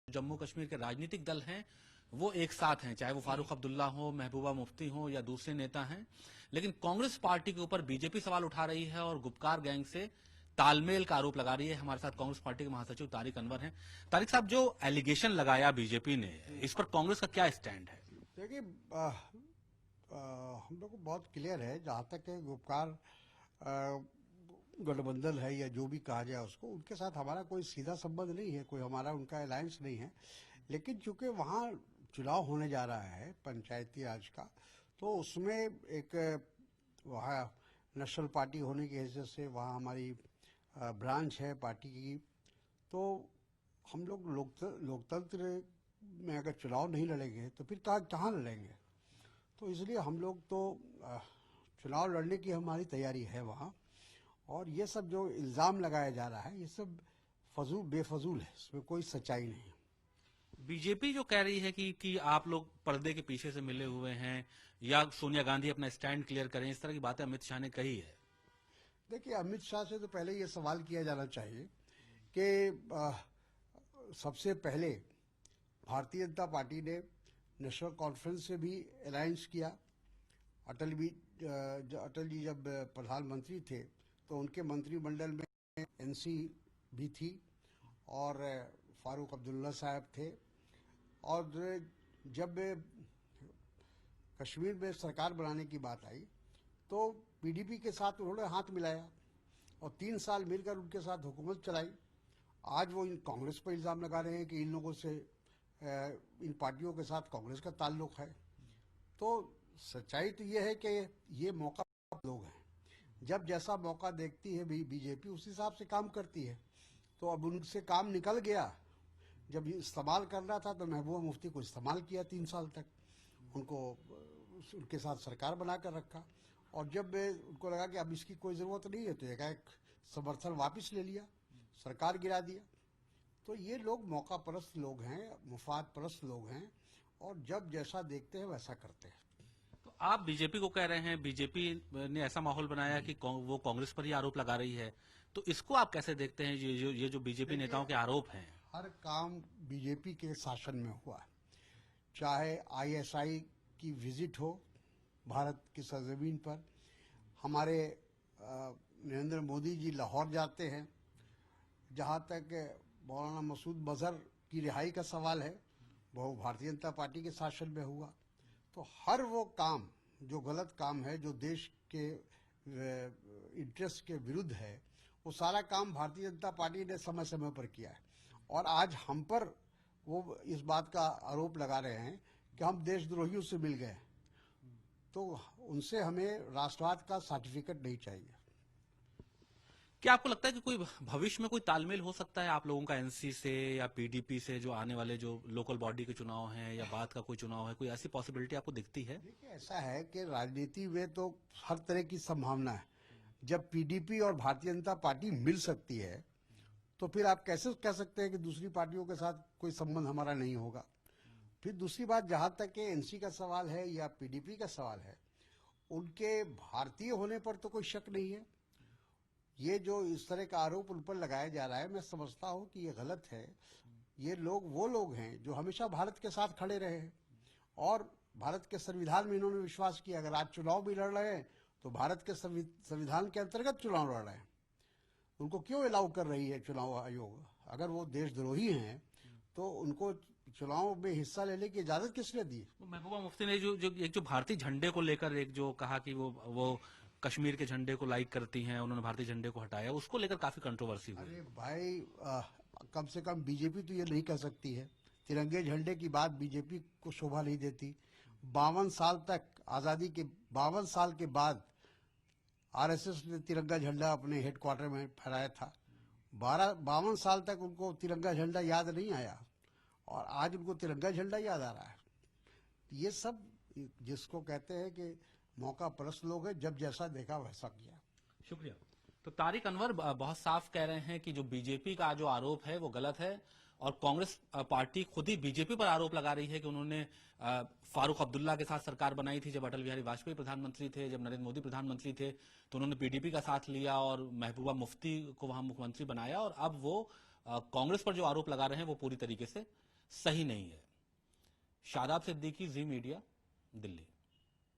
जम्मू कश्मीर के राजनीतिक दल हैं वो एक साथ हैं, चाहे वो फारूक अब्दुल्ला हो, महबूबा मुफ्ती हो या दूसरे नेता हैं। लेकिन कांग्रेस पार्टी के ऊपर बीजेपी सवाल उठा रही है और गुपकार गैंग से तालमेल का आरोप लगा रही है। हमारे साथ कांग्रेस पार्टी के महासचिव तारिक अनवर हैं। तारिक साहब, जो एलिगेशन लगाया बीजेपी ने, इस पर कांग्रेस का क्या स्टैंड है? देखिए, हम लोग को बहुत क्लियर है। जहाँ तक है गुपकार गठबंधन है या जो भी कहा जाए उसको, उनके साथ हमारा कोई सीधा संबंध नहीं है, कोई हमारा उनका अलायंस नहीं है। लेकिन चूंकि वहाँ चुनाव होने जा रहा है पंचायती राज का, तो उसमें एक वहाँ नेशनल पार्टी होने की हैसियत से वहाँ हमारी ब्रांच है पार्टी की, तो हम लोग लोकतंत्र में अगर चुनाव नहीं लड़ेंगे तो फिर कहाँ लड़ेंगे। तो इसलिए हम लोग तो चुनाव लड़ने की हमारी तैयारी है वहाँ। और ये सब जो इल्ज़ाम लगाया जा रहा है, ये सब बेफजूल है, इसमें कोई सच्चाई नहीं है। बीजेपी जो कह रही है कि आप लोग पर्दे के पीछे से मिले हुए हैं या सोनिया गांधी अपना स्टैंड क्लियर करें, इस तरह की बातें अमित शाह ने कही है। देखिए, अमित शाह से तो पहले ये सवाल किया जाना चाहिए कि सबसे पहले भारतीय जनता पार्टी ने नेशनल कॉन्फ्रेंस से भी अलायंस किया। अटल जी जब प्रधानमंत्री थे तो उनके मंत्रिमंडल में एनसी भी थी और फारूक अब्दुल्ला साहब थे। और जब कश्मीर में सरकार बनाने की बात आई तो पीडीपी के साथ उन्होंने हाथ मिलाया और 3 साल मिलकर उनके साथ हुकूमत चलाई। आज वो इन कांग्रेस पर इल्ज़ाम लगा रहे हैं कि इन लोगों से, इन पार्टियों के साथ कांग्रेस का ताल्लुक है। तो सच्चाई तो ये है कि ये मौका लोग हैं, जब जैसा मौका देखती है बीजेपी उस हिसाब से काम करती है। तो अब उनसे काम निकल गया। जब इस्तेमाल करना था तो महबूबा मुफ्ती को इस्तेमाल किया 3 साल तक, उनको उनके साथ सरकार बनाकर रखा। और जब उनको लगा कि अब इसकी कोई ज़रूरत नहीं है तो एक समर्थन वापस ले लिया, सरकार गिरा दिया। तो ये लोग मौका परस्त लोग हैं, मुफाद परस्त लोग हैं, और जब जैसा देखते हैं वैसा करते हैं। तो आप बीजेपी को कह रहे हैं बीजेपी ने ऐसा माहौल बनाया कि वो कांग्रेस पर ही आरोप लगा रही है, तो इसको आप कैसे देखते हैं, ये जो बीजेपी नेताओं के आरोप हैं? हर काम बीजेपी के शासन में हुआ है, चाहे आईएसआई की विजिट हो भारत की सरजमीन पर, हमारे नरेंद्र मोदी जी लाहौर जाते हैं, जहाँ तक मौलाना मसूद मजहर की रिहाई का सवाल है वो भारतीय जनता पार्टी के शासन में हुआ। तो हर वो काम जो गलत काम है, जो देश के इंटरेस्ट के विरुद्ध है, वो सारा काम भारतीय जनता पार्टी ने समय समय पर किया है। और आज हम पर वो इस बात का आरोप लगा रहे हैं कि हम देशद्रोहियों से मिल गए, तो उनसे हमें राष्ट्रवाद का सर्टिफिकेट नहीं चाहिए। क्या आपको लगता है कि कोई भविष्य में कोई तालमेल हो सकता है आप लोगों का एनसी से या पीडीपी से, जो आने वाले जो लोकल बॉडी के चुनाव हैं या बाद का कोई चुनाव है, कोई ऐसी पॉसिबिलिटी आपको दिखती है? देखिए, ऐसा है कि राजनीति में तो हर तरह की संभावना है। जब पीडीपी और भारतीय जनता पार्टी मिल सकती है तो फिर आप कैसे कह सकते हैं कि दूसरी पार्टियों के साथ कोई संबंध हमारा नहीं होगा। फिर दूसरी बात, जहां तक एनसी का सवाल है या पीडीपी का सवाल है, उनके भारतीय होने पर तो कोई शक नहीं है। ये जो इस तरह का आरोप उन पर लगाया जा रहा है, मैं समझता हूं कि ये गलत है। ये लोग वो लोग हैं जो हमेशा भारत के साथ खड़े रहे हैं और भारत के संविधान में इन्होंने विश्वास किया। अगर आज चुनाव भी लड़ रहे हैं तो भारत के संविधान के अंतर्गत चुनाव लड़ रहे हैं। उनको क्यों अलाउ कर रही है चुनाव आयोग? अगर वो देशद्रोही हैं तो उनको चुनाव में हिस्सा लेने की इजाजत किसने दी? महबूबा मुफ्ती ने जो भारतीय झंडे को लेकर एक जो कहा कि वो कश्मीर के झंडे को लाइक करती हैं, उन्होंने भारतीय झंडे को हटाया, उसको लेकर काफी कंट्रोवर्सी हुई। अरे भाई, कम से कम बीजेपी तो ये नहीं कर सकती है। तिरंगे झंडे की बात बीजेपी को शोभा नहीं देती। 52 साल तक, आजादी के 52 साल के बाद आरएसएस ने तिरंगा झंडा अपने हेडक्वार्टर में फहराया था। 52 साल तक उनको तिरंगा झंडा याद नहीं आया और आज उनको तिरंगा झंडा याद आ रहा है। ये सब जिसको कहते हैं कि मौका परस्त लोग हैं, जब जैसा देखा वैसा किया। शुक्रिया। तो तारिक अनवर बहुत साफ कह रहे हैं कि जो बीजेपी का जो आरोप है वो गलत है और कांग्रेस पार्टी खुद ही बीजेपी पर आरोप लगा रही है कि उन्होंने फारूक अब्दुल्ला के साथ सरकार बनाई थी जब अटल बिहारी वाजपेयी प्रधानमंत्री थे, जब नरेंद्र मोदी प्रधानमंत्री थे तो उन्होंने पीडीपी का साथ लिया और महबूबा मुफ्ती को वहां मुख्यमंत्री बनाया और अब वो कांग्रेस पर जो आरोप लगा रहे हैं वो पूरी तरीके से सही नहीं है। शादाब सिद्दीकी, जी मीडिया, दिल्ली।